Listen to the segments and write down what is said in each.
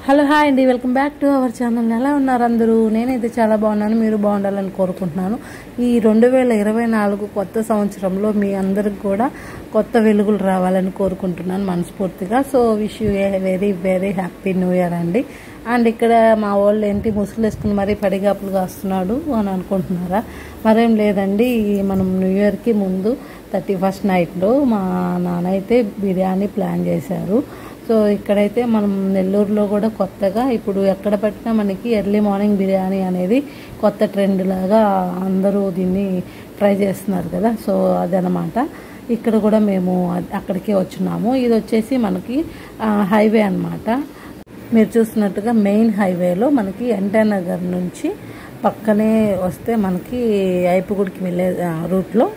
Hello hi అండి, welcome back to our channel. ఎలా ఉన్నారు అందరూ? నేనైతే చాలా బాగున్నాను, మీరు బాగుండాలని కోరుకుంటున్నాను. ఈ 2024 కొత్త సంవత్సరంలో మీ అందరికి కూడా కొత్త వెలుగులు రావాలని కోరుకుంటున్నాను మనస్ఫూర్తిగా. So wish you a very very happy new year అండి. అండ్ ఇక్కడ మా వాళ్ళు ఏంటి ముసుగులు వేసుకుని మరీ పడిగాపులు కాస్తున్నాడు అని అనుకుంటున్నారా? మరేం లేదండి, మనం న్యూ ఇయర్కి ముందు 31st నైట్లో మా నాన్న అయితే బిర్యానీ ప్లాన్ చేశారు. సో ఇక్కడైతే మనం నెల్లూరులో కూడా కొత్తగా ఇప్పుడు ఎక్కడ పెట్టినా మనకి ఎర్లీ మార్నింగ్ బిర్యానీ అనేది కొత్త ట్రెండ్ లాగా అందరూ దీన్ని ట్రై చేస్తున్నారు కదా. సో అదనమాట, ఇక్కడ కూడా మేము అక్కడికే వచ్చున్నాము. ఇది వచ్చేసి మనకి హైవే అన్నమాట. మీరు చూస్తున్నట్టుగా మెయిన్ హైవేలో మనకి ఎన్టీఆర్ నగర్ నుంచి పక్కనే వస్తే మనకి ఐపుగుడికి వెళ్ళే రూట్లో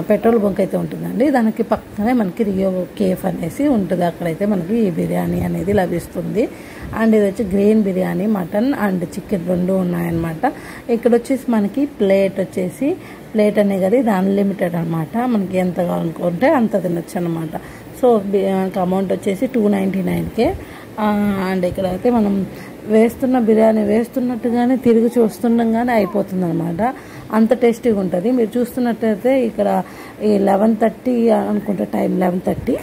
పెట్రోల్ బంక్ అయితే ఉంటుందండి. దానికి పక్కనే మనకి రియో కేఫ్ అనేసి ఉంటుంది. అక్కడైతే మనకి ఈ బిర్యానీ అనేది లభిస్తుంది. అండ్ ఇది వచ్చి green biryani, mutton and chicken రెండు ఉన్నాయన్నమాట. ఇక్కడ వచ్చేసి మనకి ప్లేట్ అనే కదా, ఇది అన్లిమిటెడ్ అనమాట. మనకి ఎంత కావాలనుకుంటే అంత తినొచ్చు అనమాట. సో అమౌంట్ వచ్చేసి 299 అండ్ ఇక్కడైతే మనం వేస్తున్న బిర్యానీ వేస్తున్నట్టుగానే తిరిగి చూస్తుండగానే అయిపోతుంది అనమాట. అంత టేస్టీగా ఉంటుంది. మీరు చూస్తున్నట్టయితే ఇక్కడ ఈ 11:30 అనుకుంటే టైం 11:30.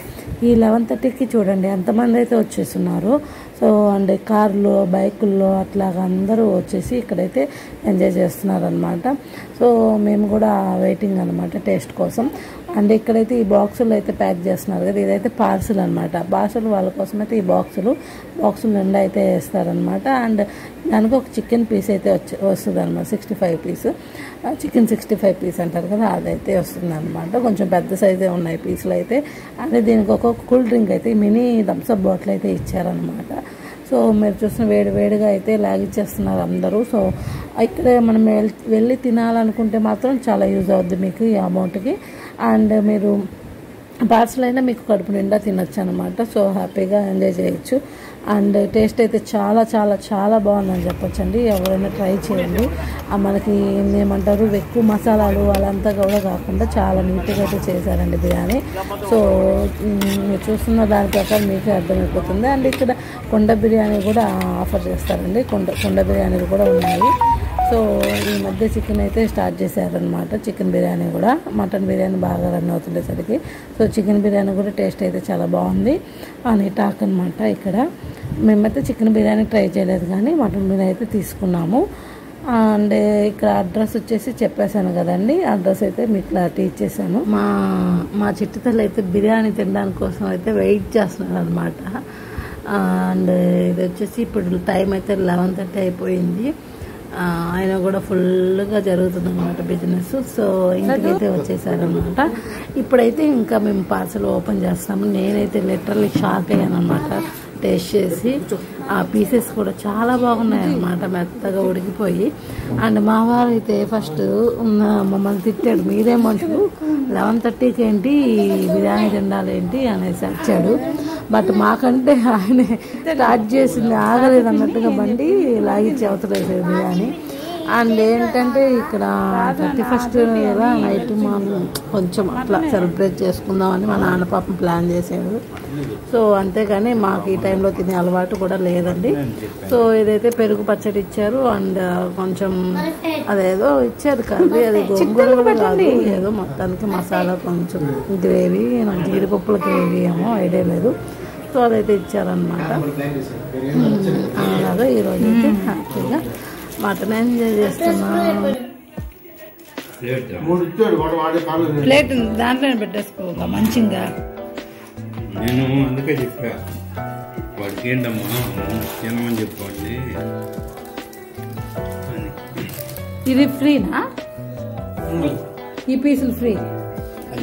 ఈ 11:30కి చూడండి ఎంతమంది అయితే వచ్చేస్తున్నారు. సో అండ్ కార్లు బైకుల్లో అట్లాగా అందరూ వచ్చేసి ఇక్కడైతే ఎంజాయ్ చేస్తున్నారు అనమాట. సో మేము కూడా వెయిటింగ్ అనమాట టేస్ట్ కోసం. అండ్ ఇక్కడైతే ఈ బాక్సులు అయితే ప్యాక్ చేస్తున్నారు కదా, ఇదైతే పార్సిల్ అనమాట. పార్సిల్ వాళ్ళ కోసం అయితే ఈ బాక్సులు నిండా అయితే వేస్తారనమాట. అండ్ దానికి ఒక చికెన్ పీస్ అయితే వస్తుంది అనమాట. 65 పీస్ చికెన్ 65 పీస్ అంటారు కదా, అదైతే వస్తుంది అనమాట. కొంచెం పెద్ద సైజే ఉన్నాయి పీసులు అయితే. అంటే దీనికి ఒక కూల్ డ్రింక్ అయితే మినీ థమ్స్అప్ బాటిల్ అయితే ఇచ్చారనమాట. సో మీరు చూసిన వేడిగా అయితే లాగిచ్చేస్తున్నారు అందరూ. సో ఇక్కడ మనం వెళ్ళి తినాలనుకుంటే మాత్రం చాలా యూజ్ అవుద్ది మీకు ఈ అమౌంట్కి. అండ్ మీరు పార్సల్ అయినా మీకు కడుపు నిండా తినొచ్చు అనమాట. సో హ్యాపీగా ఎంజాయ్ చేయొచ్చు. అండ్ టేస్ట్ అయితే చాలా చాలా చాలా బాగుందని చెప్పొచ్చండి. ఎవరైనా ట్రై చేయండి. మనకి ఏమంటారు, ఎక్కువ మసాలాలు వాళ్ళంతా కూడా కాకుండా చాలా నీట్గా అయితే చేశారండి బిర్యానీ. సో మీరు చూస్తున్న దాని ప్రకారం మీకే అర్థమైపోతుంది. అండ్ ఇక్కడ కొండ బిర్యానీ కూడా ఆఫర్ చేస్తారండి. కొండ బిర్యానీలు కూడా ఉన్నాయి. సో ఈ మధ్య చికెన్ అయితే స్టార్ట్ చేశారనమాట. చికెన్ బిర్యానీ కూడా, మటన్ బిర్యానీ బాగా రన్ అవుతుండేసరికి సో చికెన్ బిర్యానీ కూడా టేస్ట్ అయితే చాలా బాగుంది అని టాక్ అనమాట. ఇక్కడ మేమైతే చికెన్ బిర్యానీ ట్రై చేయలేదు కానీ మటన్ బిర్యానీ అయితే తీసుకున్నాము. అండ్ ఇక్కడ అడ్రస్ వచ్చేసి చెప్పేశాను కదండి, అడ్రస్ అయితే మీకు క్లారిటీ ఇచ్చేసాను. మా చిట్టుతల్లి అయితే బిర్యానీ తినడానికి కోసం అయితే వెయిట్ చేస్తున్నారు అనమాట. అండ్ ఇది వచ్చేసి ఇప్పుడు టైం అయితే 11:30 అయిపోయింది. ఆయన కూడా ఫుల్గా జరుగుతుంది అనమాట బిజినెస్. సో ఇంటికైతే వచ్చేసారనమాట. ఇప్పుడైతే ఇంకా మేము పార్సల్ ఓపెన్ చేస్తాము. నేనైతే లిటరల్లీ షాక్ అయ్యాను అనమాట టేస్ట్ చేసి. ఆ పీసెస్ కూడా చాలా బాగున్నాయి అనమాట, మెత్తగా ఉడికిపోయి. అండ్ మా వారు అయితే ఫస్ట్ మమ్మల్ని తిట్టాడు, మీరే మనుషులు 11:30కి ఏంటి బిర్యానీ తినాలేంటి అనేసి వచ్చాడు. బట్ మాకంటే ఆయన స్టార్ట్ చేసింది ఆగలేదు అన్నట్టుగా బండి లాగిచ్చి అవతలేదు బిర్యానీ. అండ్ ఏంటంటే ఇక్కడ 31st కదా నైట్ మనం కొంచెం అట్లా సెలబ్రేట్ చేసుకుందామని మా నాన్న పాపం ప్లాన్ చేశాడు. సో అంతేగాని మాకు ఈ టైంలో తినే అలవాటు కూడా లేదండి. సో ఇదైతే పెరుగు పచ్చడి ఇచ్చారు. అండ్ కొంచెం అదేదో ఇచ్చారు కర్రీ, అది గోంగూర కూడా కాదు, ఏదో మొత్తానికి మసాలా కొంచెం గ్రేవీ, జీడిపప్పుల గ్రేవీ ఏమో ఐడియా లేదు. సో అదైతే ఇచ్చారనమాట. అలాగా ఈరోజు అయితే హ్యాపీగా మటన్ ఎంజాయ్ చేస్తున్నాను. ప్లేట్ దాంట్లోనే పెట్టేసుకో మంచిగా. నేను అందుకే చెప్పా వాడికి ఏంటమ్మా తినమని చెప్పండి. ఇది ఫ్రీనా? ఈ పీసులు ఫ్రీ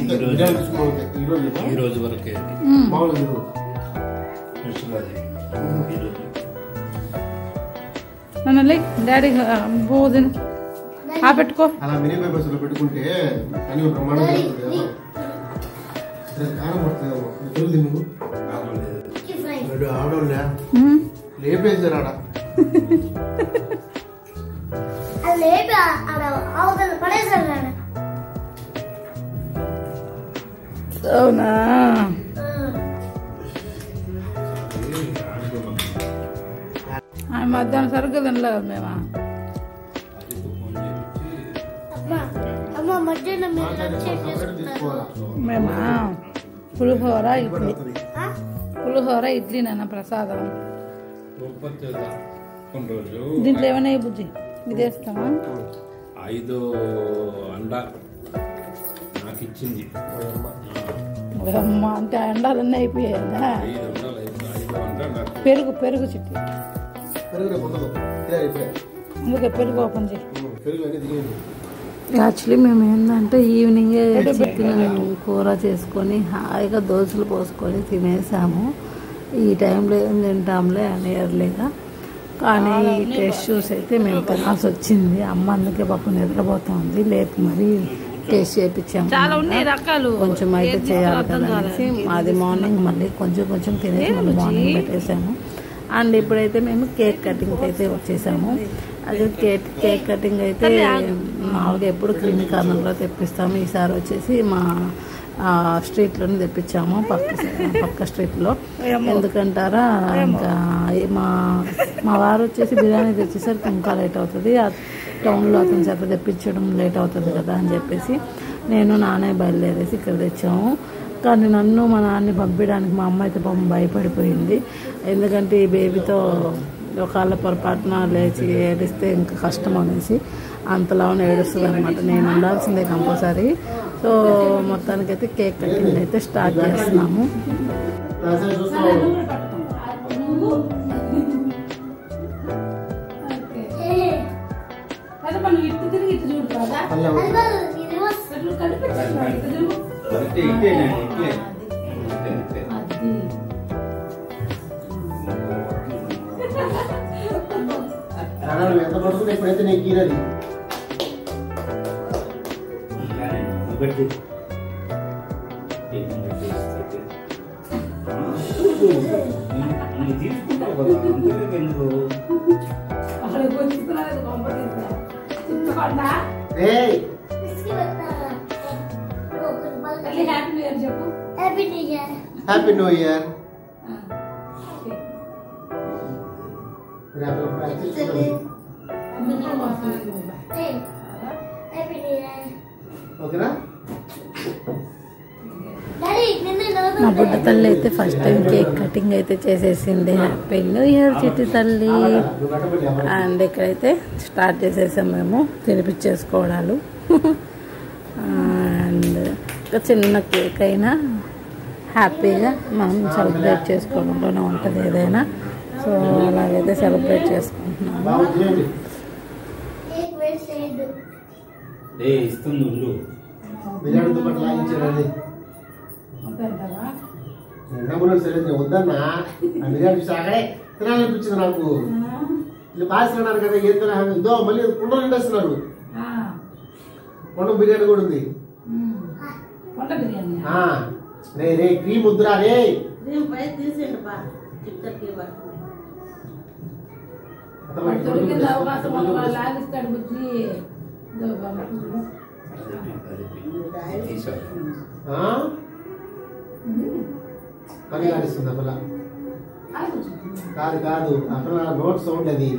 ఈ రోజు వరకే. డాడీ భోజనం పెట్టుకో. అలా మినీ పేపర్స్ లో పెట్టుకుంటే అన్ని ప్రమాణంగా ఆడోళ్ళ లేపేసారు ఆడ అవునా? మధ్యాహ్నం సరిగ్గా తినలేదు కదా మేము. మేమా పులిహోర ఇడ్లీ. పులిహోర ఇడ్లీ నాన్న ప్రసాదం. దీంట్లో ఏమైనా బుజ్జి ఇది వేస్తామా? 5 అండ నాకు ఇచ్చింది. అమ్మ అంటే అండాలన్నీ అయిపోయాయా? పెరుగు పెరుగు చిట్టి అందుకే పెరుగు ఓపెన్ చేయి. యాక్చువల్లీ మేము ఏంటంటే ఈవినింగే చికెన్ కూర చేసుకొని హాయిగా దోశలు పోసుకొని తినేసాము. ఈ టైంలో ఏం తింటాంలే అని ఎర్లీగా. కానీ ఈ టేస్ట్ చూసి అయితే మేము తినాల్సి వచ్చింది. అమ్మ అందుకే పాపం నిద్రపోతుంది. లేపు మరి టేస్ట్ చేయించాము. కొంచెం అయితే చేయాలి కదా అనేసి అది మార్నింగ్ మళ్ళీ కొంచెం కొంచెం తినేసి మళ్ళీ మార్నింగ్ పెట్టేసాము. అండ్ ఇప్పుడైతే మేము కేక్ కటింగ్కి అయితే వచ్చేసాము. అదే కేక్ కటింగ్ అయితే మామూలుగా ఎప్పుడు క్రీమీ కార్నర్లో తెప్పిస్తాము. ఈసారి వచ్చేసి మా స్ట్రీట్లోనే తెప్పించాము, పక్క స్ట్రీట్లో. ఎందుకంటారా, ఇంకా మా వారు వచ్చేసి బిర్యానీ తెచ్చేసరికి ఇంకా లేట్ అవుతుంది, టౌన్లో అతని చేత తెప్పించడం లేట్ అవుతుంది కదా అని చెప్పేసి నేను నానే బయలుదేరేసి ఇక్కడ తెచ్చాము. కానీ నన్ను మా నాన్నని పంపించడానికి మా అమ్మ అయితే పాపం భయపడిపోయింది. ఎందుకంటే ఈ బేబీతో ఒకళ్ళ పొరపాటున లేచి ఏడిస్తే ఇంకా కష్టం అనేసి అంతలా ఏడుస్తుంది అనమాట. నేను ఉండాల్సిందే కంపల్సరీ. సో మొత్తానికైతే కేక్ కటింగ్ అయితే స్టార్ట్ చేస్తున్నాము. ఎంత పడుతుంది ఎప్పుడైతే నీకు గీరది హ్యాపీ న్యూ ఇయర్. మా బుడ్డ తల్లి అయితే ఫస్ట్ టైం కేక్ కటింగ్ అయితే చేసేసింది. హ్యాపీ న్యూ ఇయర్ చిట్టి తల్లి. అండ్ ఇక్కడైతే స్టార్ట్ చేసేసాం మేము తినిపించేసుకోవడాలు. అండ్ ఒక చిన్న కేక్ అయినా హ్యాపీగా మనం సెలబ్రేట్ చేసుకోవడంలోనే ఉంటుంది ఏదైనా. సో అలాగైతే సెలబ్రేట్ చేసుకుంటున్నాము. వద్దన్నా బిర్యానీ సాగడే తినాలనిపించింది నాకు. వీళ్ళు పాసినారు కదా, ఏం తినదో మళ్ళీ కుండలు నిండేస్తున్నారు. కొండ బిర్యానీ కూడా ఉంది. రే రే క్రీమ్ వద్దురా రే. పని కాడిస్తుంది అప్పలా కాదు కాదు అక్కడ నోట్ సౌండ్ అది.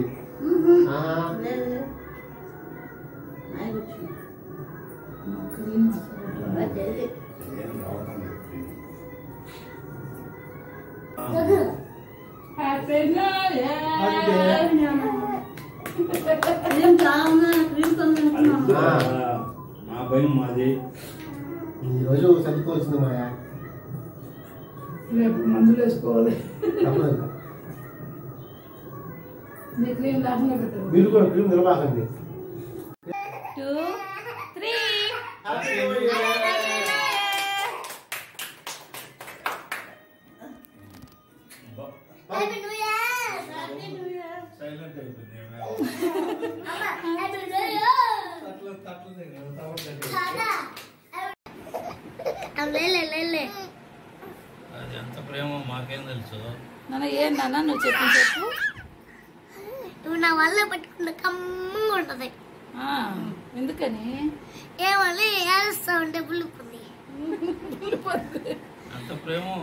ఈరోజు సర్దుకోవాల్సింది మాయా. రేపు మందులు వేసుకోవాలి. మీరు కూడా క్రీమ్ నిలబాకండి. 2, 3 అది ఎంత ప్రేమో మాకేం తెలుసు. నాన్న ఏంటన్నా నువ్వు చెప్పు. నువ్వు నా వల్ల పట్టుకున్న కమ్మంగా ఉంటది. ఎందుకని? ఏమని ఏడుస్తా ఉంటే పులుపుంది. అంత ప్రేమో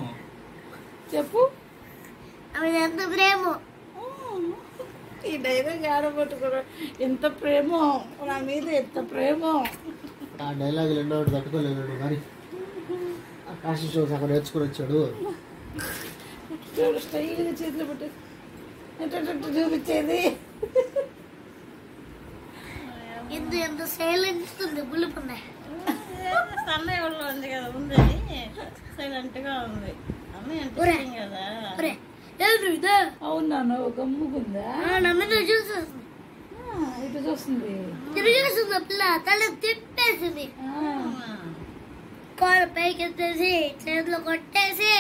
చెప్పు. అవి ఎంత ప్రేమో. ఈ డైలాగ్ ఆడబట్టుకోవడం ఎంత ప్రేమ నా మీద, ఎంత ప్రేమ. ఆ డైలాగులు ఎన్నో తట్టుకోలేడు మరి కాశీ షోస్ అక్కడ నేర్చుకుని వచ్చాడు. చూడు స్టైల్గా చేతిలో పెట్టి ఎట్ట చూపించేది. ఎంత సైలెంట్ ఉంది బుల్లిపున్నాయి. సన్నయ్య వాళ్ళు ఉంది కదా, ఉంది సైలెంట్ గా ఉంది. కదా అవునా గమ్ముకుందా? చూసేస్తుంది, ఇటు చూస్తుంది, తిరిగేస్తుంది పిల్ల, తల తిప్పేసింది, కాలు పైకి ఎత్తేసి చేతిలో కొట్టేసి.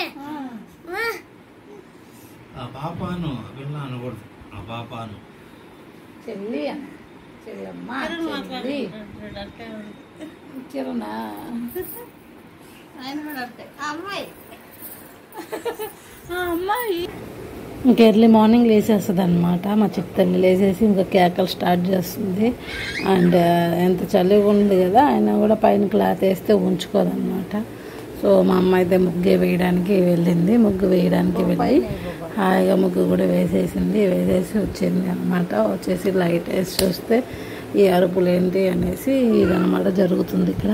ఆ పాపాను పిల్ల అనకూడదు, ఆ పాపాను చెల్లి చెల్లమ్మ చెల్లి చిరునా ఆయన కూడా అంతే. అమ్మాయి అమ్మాయి ఇంకా ఎర్లీ మార్నింగ్ లేచేస్తుంది అనమాట. మా చిత్తల్ని లేచేసి ఇంకా కేకలు స్టార్ట్ చేస్తుంది. అండ్ ఎంత చలిగా ఉంది కదా, అయినా కూడా పైన క్లాత్ వేస్తే ఉంచుకోదన్నమాట. సో మా అమ్మ అయితే ముగ్గు వేయడానికి వెళ్ళింది. ముగ్గు వేయడానికి వెళ్ళి హాయిగా ముగ్గు కూడా వేసేసింది. వేసేసి వచ్చింది అనమాట. వచ్చేసి లైట్ వేసి చూస్తే ఈ అరుపులు ఏంటి అనేసి ఇదనమాట జరుగుతుంది ఇక్కడ.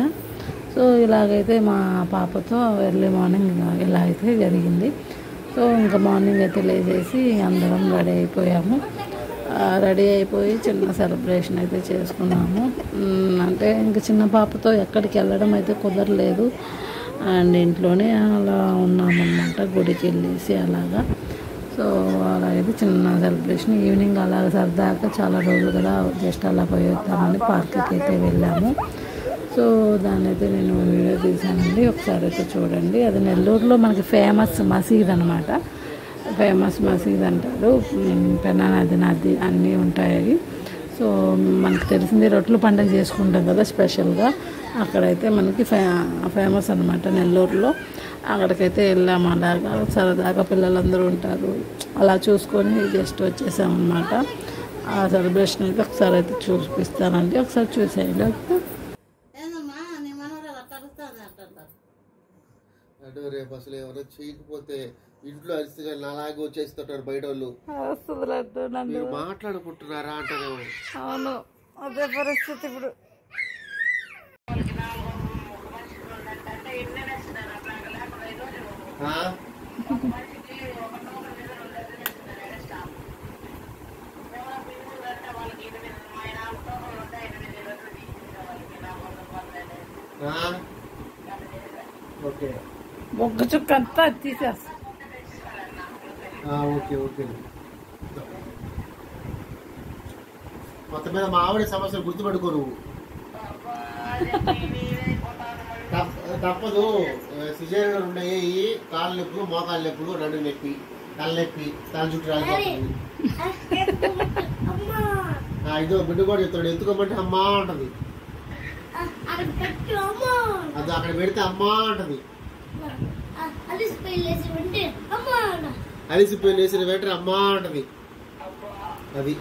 సో ఇలాగైతే మా పాపతో ఎర్లీ మార్నింగ్ ఇలా అయితే జరిగింది. సో ఇంకా మార్నింగ్ అయితే లేచేసి అందరం రెడీ అయిపోయాము. రెడీ అయిపోయి చిన్న సెలబ్రేషన్ అయితే చేసుకున్నాము. అంటే ఇంకా చిన్న పాపతో ఎక్కడికి వెళ్ళడం అయితే కుదరలేదు. అండ్ ఇంట్లోనే అలా ఉన్నామన్నమాట, గుడికి వెళ్ళేసి అలాగా. సో అలాగైతే చిన్న సెలబ్రేషన్. ఈవినింగ్ అలాగ సరదాగా చాలా రోజులు కదా జస్ట్ అలా పోయి వద్దామని పార్క్కి అయితే వెళ్ళాము. సో దాన్ని అయితే నేను వీడియో తీసానండి, ఒకసారి అయితే చూడండి. అది నెల్లూరులో మనకి ఫేమస్ మసీద్ అనమాట. ఫేమస్ మసీద్ అంటారు. పెన్నా నది అన్నీ ఉంటాయి. సో మనకు తెలిసింది రొట్టెల పండుగ చేసుకుంటాం కదా స్పెషల్గా, అక్కడైతే మనకి ఫేమస్ అనమాట నెల్లూరులో. అక్కడికైతే వెళ్ళాము. అలాగా సరదాగా పిల్లలందరూ ఉంటారు, అలా చూసుకొని జస్ట్ వచ్చేసామన్నమాట. ఆ సెలబ్రేషన్ అయితే ఒకసారి అయితే చూపిస్తానండి, ఒకసారి చూసేయండి. ఏందమ్మా నీ మనవరాలు అట్లా అరుస్తుంది అంటారు. అంటే రేపు అసలు ఎవరో చేయకపోతే ఇంట్లో అరిసిగా అలాగే వచ్చేస్తుంటారు బయట వాళ్ళు. మీరు మాట్లాడుకుంటున్నారా అంటారు. అవును, అదే పరిస్థితి ఇప్పుడు. ఓకే బొగ్గ చుక్క అంతా తీసేస్తా. Okay okay. మొత్తం మీద మా ఆవిడ సమస్యలు గుర్తుపెట్టుకోరు. తప్పదు. సిజేరియన్ ఉన్నాయి, కాళ్ళ నొప్పులు, మోకాళ్ళ నొప్పులు, నడు నొప్పి, తలనొప్పి, తల చుట్టూ రాలిపోతుంది. ఇదో బిడ్డ కూడా చెప్తాడు, ఎత్తుకోమంటే అమ్మా అంటది. అది అక్కడ పెడితే అమ్మా అంటది. అలిసిపోయి లేచిన వెంటనే అమ్మా అంటది. అది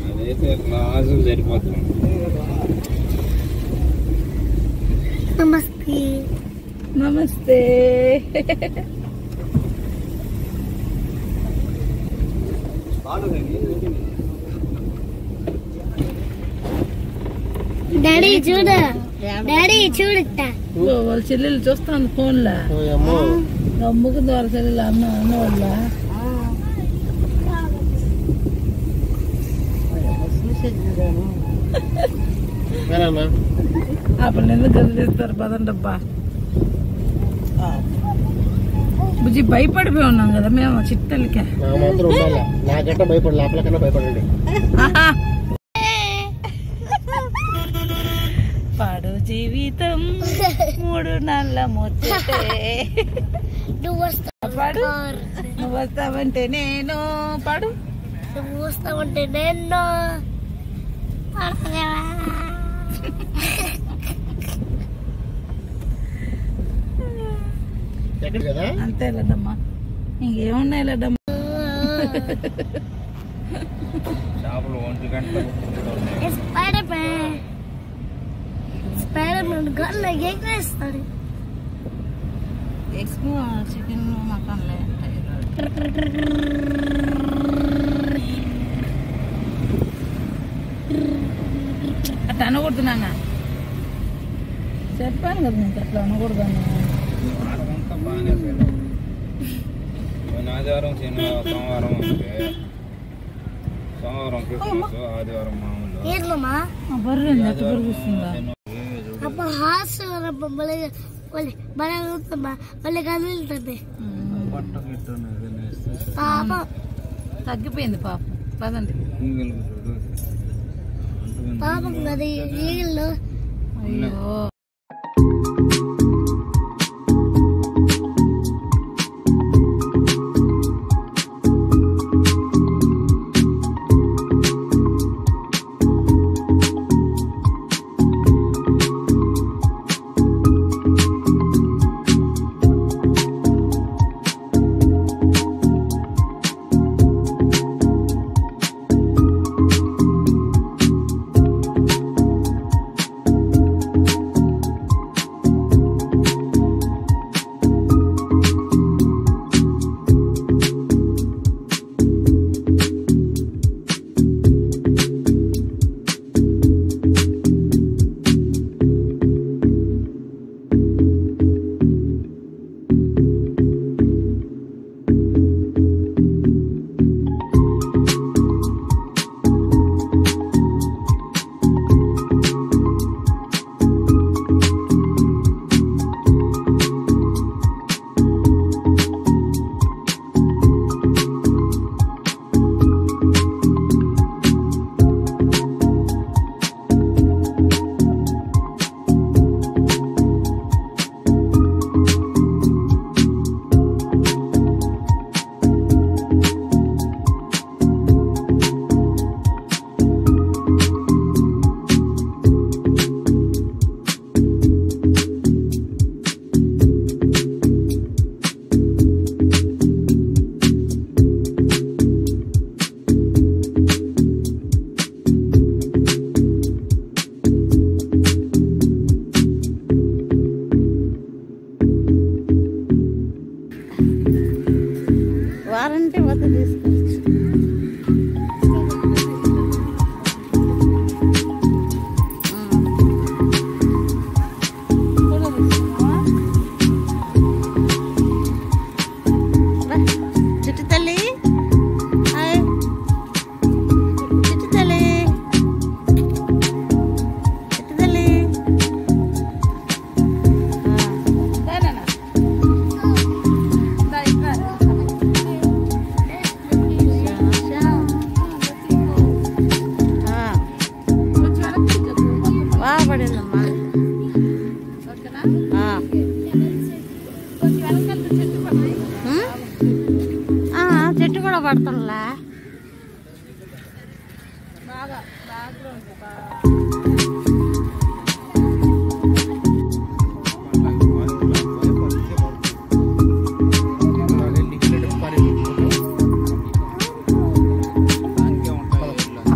అదైతే క్లాసులు సరిపోతుంది. నమస్తే నమస్తే. డాడీ చూడు, డాడీ చూడుతా. వాళ్ళ చెల్లెలు చూస్తాను ఫోన్లో. నమ్ముకుంది వాళ్ళ చెల్లెలు అన్న వాళ్ళ. అప్పుడు ఎందుకు గదిలిస్తారు పదండబ్బా. బుజ్జి భయపడిపోయి ఉన్నాం కదా మేము చిట్టలకే. నాకంటే భయపడి లోపల కన్నా భయపడండి. పాడు జీవితం 3 నెలల ముచ్చటే. పాడు, నువ్వు వస్తావంటే నేను. పాడు, నువ్వు వస్తావంటే నేను. అంతే లేదమ్మా, ఇంకేమున్నాయి లేదమ్మా. చేపలు 1 గంట స్పైడర్ మ్యాన్, స్పైడర్ నన్ను గల్ల ఎగరేస్తాడు. ఎక్కువ చికెన్ మటన్లే అట్లా అనకూడదు నాన్న. చెప్పాను కదా నీకు అట్లా అనకూడదు అన్న. ఆదివారం సోమవారం అంటే సోమవారం క్రిస్మస్, ఆదివారం మామూలు. ఏంటమ్మా బర్రె నెత్తి బరుగిస్తుందా? అప్ప హాస్టల్ భలే అవుతుందమ్మా, భలే కదులుతుంది పాప. తగ్గిపోయింది పాపం. పదండి. పాపం కదా ఈగలు. అయ్యో వారంటీ వద్ద తీసుకోవచ్చు. చిట్టు తల్లి, చిట్టు తల్లి, చిట్టు తల్లి. పడిందమ్మా. చెట్టు కూడా పడుతుందిలే.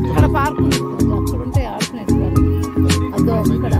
అక్కడ పార్క్ ఉంది, అక్కడ ఉంటే ఆడుకునేది. అదో ఇక్కడ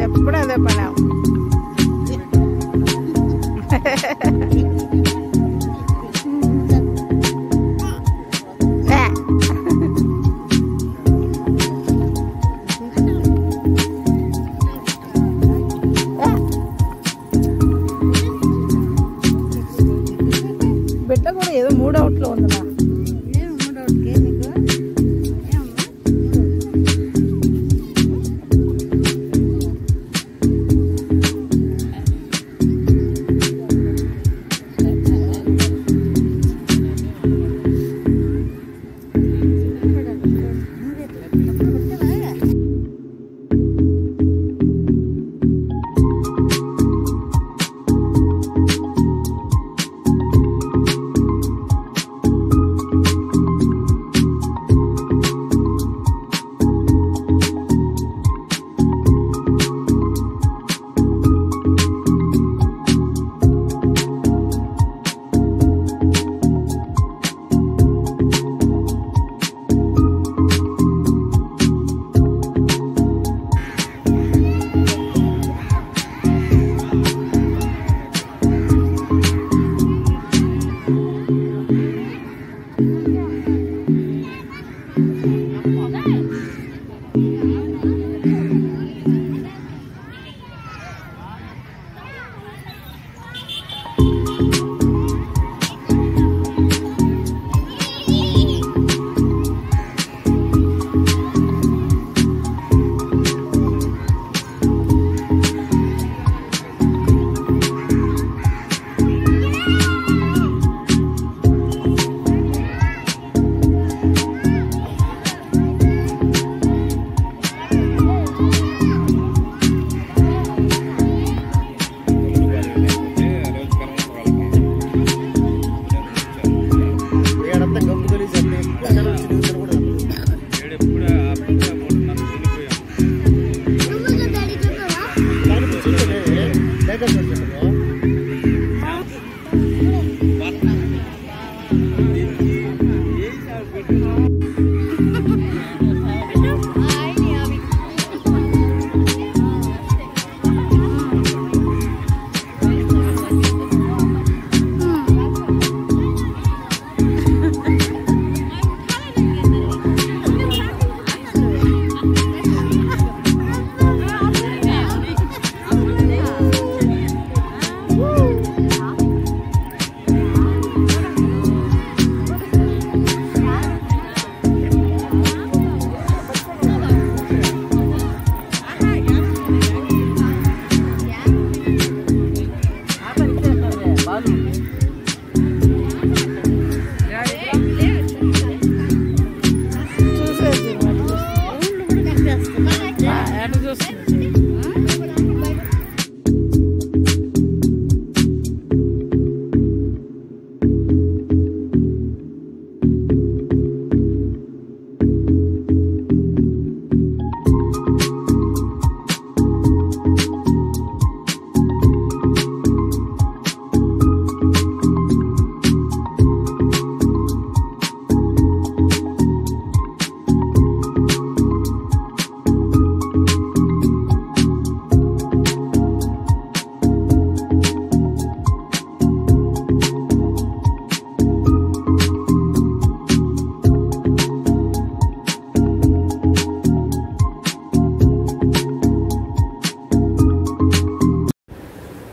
ఎప్పుడు అదే పని. బిడ్డ కూడా ఏదో మూడవుట్లో ఉందా? మూడవుట్కే నీకు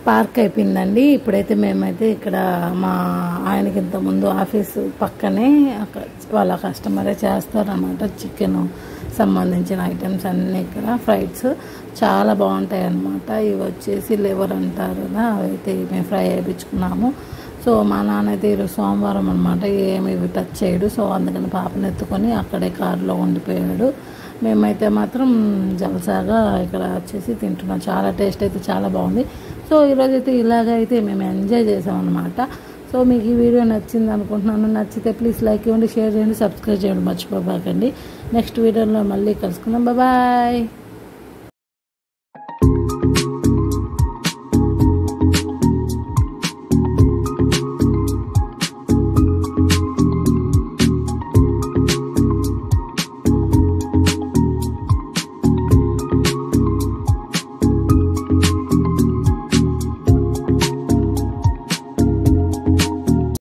పార్క్ అయిపోయిందండి. ఇప్పుడైతే మేమైతే ఇక్కడ మా ఆయనకి ఇంతకుముందు ఆఫీసు పక్కనే వాళ్ళ కస్టమరే చేస్తారన్నమాట. చికెన్ సంబంధించిన ఐటమ్స్ అన్నీ ఇక్కడ ఫ్రైడ్స్ చాలా బాగుంటాయి అన్నమాట. ఇవి వచ్చేసి లివర్ అంటారు కదా, అవైతే మేము ఫ్రై వేయించుకున్నాము. సో మా నాన్న అయితే ఈరోజు సోమవారం అనమాట, ఏమి ఇవి టచ్ చేయడు. సో అందుకని పాపను ఎత్తుకొని అక్కడే కారులో ఉండిపోయాడు. మేమైతే మాత్రం జలసాగా ఇక్కడ వచ్చేసి తింటున్నాం. చాలా టేస్ట్ అయితే చాలా బాగుంది. సో ఈరోజైతే ఇలాగైతే మేము ఎంజాయ్ చేసామన్నమాట. సో మీకు ఈ వీడియో నచ్చింది అనుకుంటున్నాను. నచ్చితే ప్లీజ్ లైక్ ఇవ్వండి, షేర్ చేయండి, సబ్స్క్రైబ్ చేయండి మర్చిపోకండి. నెక్స్ట్ వీడియోలో మళ్ళీ కలుసుకుందాం. బాయ్.